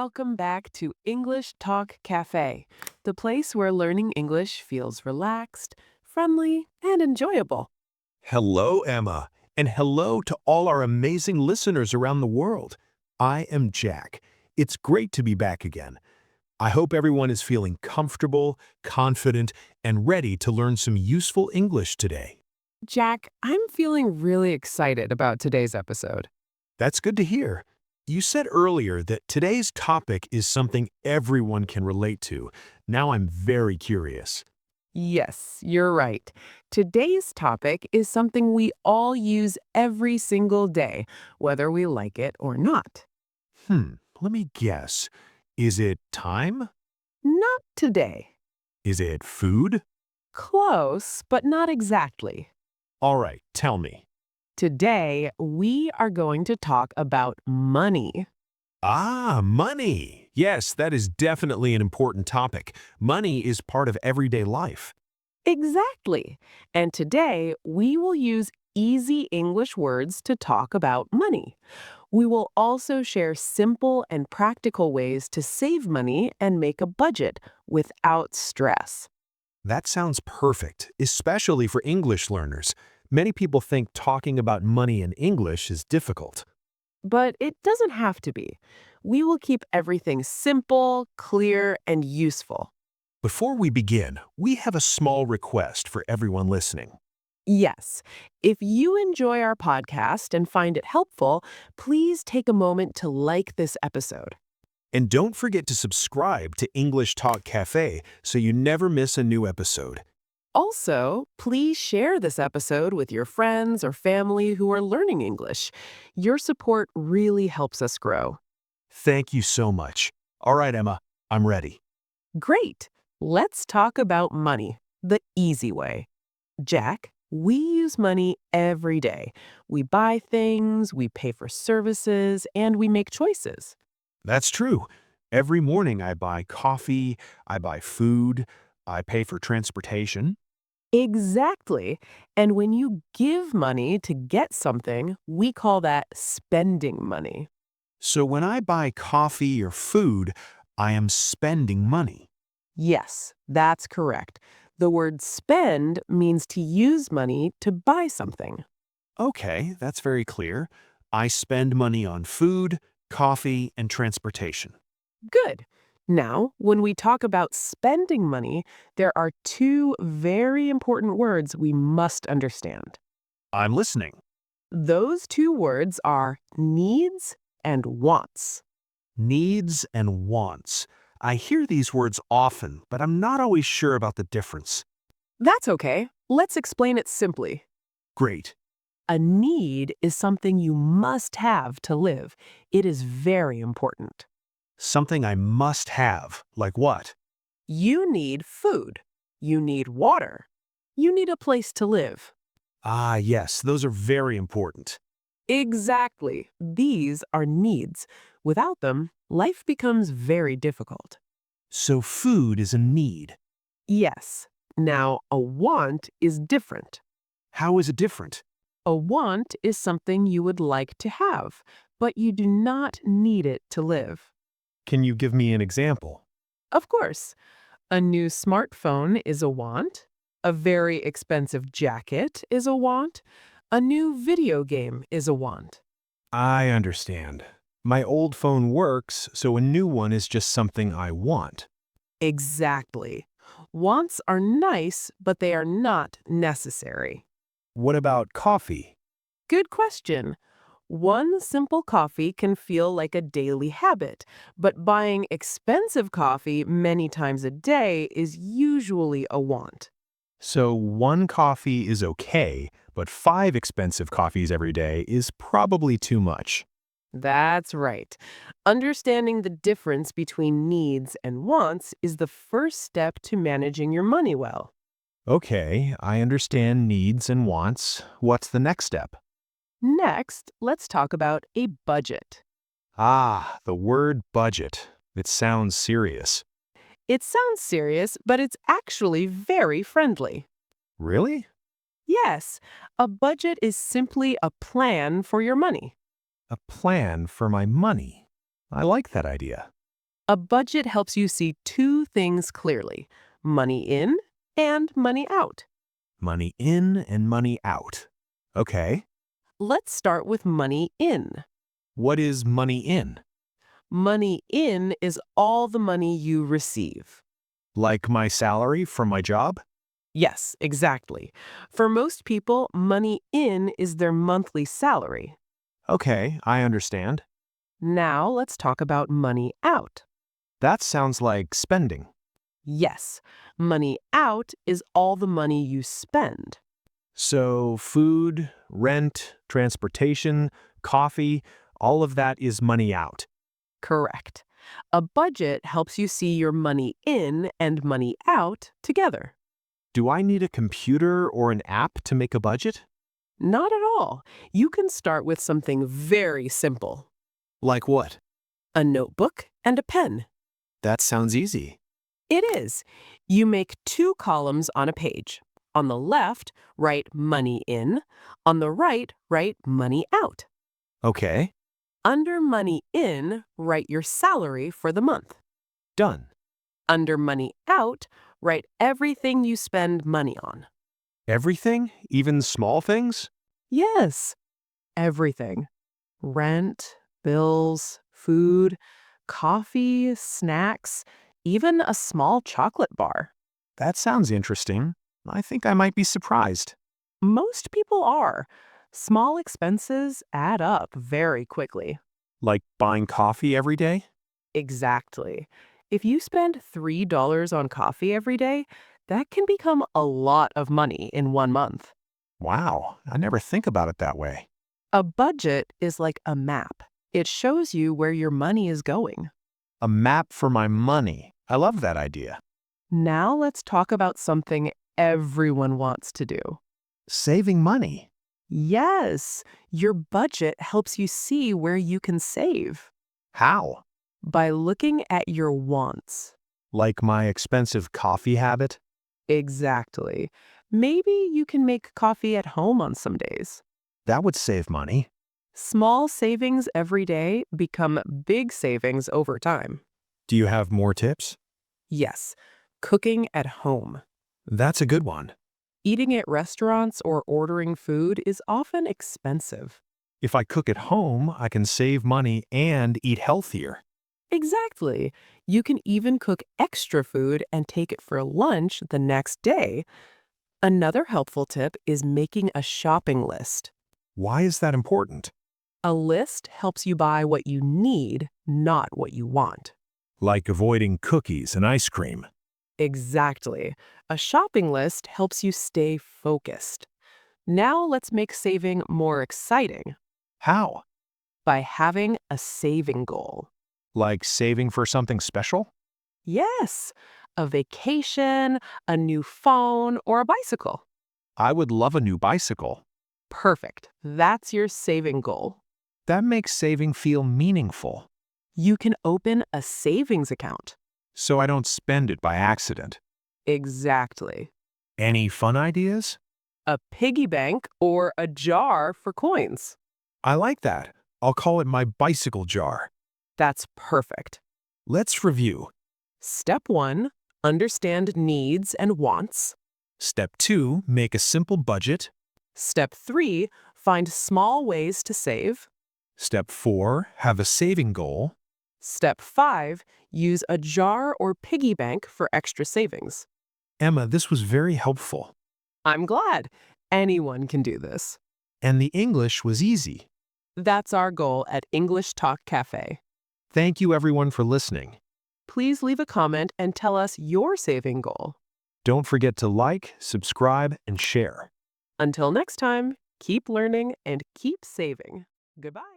welcome back to English Talk Cafe, the place where learning English feels relaxed, friendly, and enjoyable. Hello, Emma, and hello to all our amazing listeners around the world. I am Jack. It's great to be back again. I hope everyone is feeling comfortable, confident, and ready to learn some useful English today. Jack, I'm feeling really excited about today's episode. That's good to hear. You said earlier that today's topic is something everyone can relate to. Now I'm very curious. Yes, you're right. Today's topic is something we all use every single day, whether we like it or not. Let me guess. Is it time? Not today. Is it food? Close, but not exactly. All right, tell me. Today, we are going to talk about money. Ah, money. Yes, that is definitely an important topic. Money is part of everyday life. Exactly. And today, we will use easy English words to talk about money. We will also share simple and practical ways to save money and make a budget without stress. That sounds perfect, especially for English learners. Many people think talking about money in English is difficult. But it doesn't have to be. We will keep everything simple, clear, and useful. Before we begin, we have a small request for everyone listening. Yes, if you enjoy our podcast and find it helpful, please take a moment to like this episode. And don't forget to subscribe to English Talk Cafe so you never miss a new episode. Also, please share this episode with your friends or family who are learning English. Your support really helps us grow. Thank you so much. All right, Emma, I'm ready. Great! Let's talk about money, the easy way. Jack, we use money every day. We buy things, we pay for services, and we make choices. That's true. Every morning I buy coffee, I buy food, I pay for transportation. Exactly. And when you give money to get something, we call that spending money. So when I buy coffee or food, I am spending money. Yes, that's correct. The word spend means to use money to buy something. Okay, that's very clear. I spend money on food, coffee, and transportation. Good. Now, when we talk about spending money, there are two very important words we must understand. I'm listening. Those two words are needs and wants. Needs and wants. I hear these words often, but I'm not always sure about the difference. That's okay. Let's explain it simply. Great. A need is something you must have to live. It is very important. Something I must have, like what? You need food. You need water. You need a place to live. Ah, yes, those are very important. Exactly. These are needs. Without them, life becomes very difficult. So food is a need. Yes. Now, a want is different. How is it different? A want is something you would like to have, but you do not need it to live. Can you give me an example? Of course, a new smartphone is a want. A very expensive jacket is a want. A new video game is a want. I understand. My old phone works, so a new one is just something I want. Exactly. Wants are nice, but they are not necessary. What about coffee? Good question. One simple coffee can feel like a daily habit, but buying expensive coffee many times a day is usually a want. So one coffee is okay, but 5 expensive coffees every day is probably too much. That's right. Understanding the difference between needs and wants is the first step to managing your money well. Okay, I understand needs and wants. What's the next step? Next, let's talk about a budget. Ah, the word budget. It sounds serious. It sounds serious, but it's actually very friendly. Really? Yes, a budget is simply a plan for your money. A plan for my money. I like that idea. A budget helps you see two things clearly: money in and money out. Money in and money out. Okay. Let's start with money in. What is money in? Money in is all the money you receive. Like my salary from my job? Yes, exactly. For most people, money in is their monthly salary. Okay, I understand. Now let's talk about money out. That sounds like spending. Yes, money out is all the money you spend. So food, rent, transportation, coffee, all of that is money out. Correct. A budget helps you see your money in and money out together. Do I need a computer or an app to make a budget? Not at all. You can start with something very simple: Like what? a notebook and a pen. That sounds easy. It is. You make two columns on a page. On the left, write money in. On the right, write money out. Okay, Under money in, write your salary for the month. done. Under money out, write everything you spend money on. Everything? Even small things? Yes, everything. Rent, bills, food, coffee, snacks, even a small chocolate bar. That sounds interesting. I think I might be surprised. Most people are. Small expenses add up very quickly. Like buying coffee every day? Exactly. If you spend $3 on coffee every day, that can become a lot of money in 1 month. Wow, I never think about it that way. A budget is like a map. It shows you where your money is going. A map for my money. I love that idea. Now let's talk about something everyone wants to do. Saving money. Yes, your budget helps you see where you can save How? by looking at your wants. Like my expensive coffee habit? Exactly. Maybe you can make coffee at home on some days. That would save money. Small savings every day become big savings over time. Do you have more tips? Yes, cooking at home. That's a good one. Eating at restaurants or ordering food is often expensive. If I cook at home, I can save money and eat healthier. Exactly. You can even cook extra food and take it for lunch the next day. Another helpful tip is making a shopping list. Why is that important? A list helps you buy what you need, not what you want. Like avoiding cookies and ice cream. Exactly. A shopping list helps you stay focused. Now let's make saving more exciting How? by having a saving goal. Like saving for something special? Yes, a vacation, a new phone, or a bicycle. I would love a new bicycle. Perfect. That's your saving goal. That makes saving feel meaningful, You can open a savings account. so I don't spend it by accident. Exactly. Any fun ideas? A piggy bank or a jar for coins. I like that. I'll call it my bicycle jar. That's perfect. Let's review. Step 1, understand needs and wants. Step 2, make a simple budget. Step 3, find small ways to save. Step 4, have a saving goal. Step 5, use a jar or piggy bank for extra savings. Emma, this was very helpful. I'm glad. Anyone can do this. And the English was easy. That's our goal at English Talk Cafe. Thank you everyone for listening. Please leave a comment and tell us your saving goal. Don't forget to like, subscribe, and share. Until next time, keep learning and keep saving. Goodbye.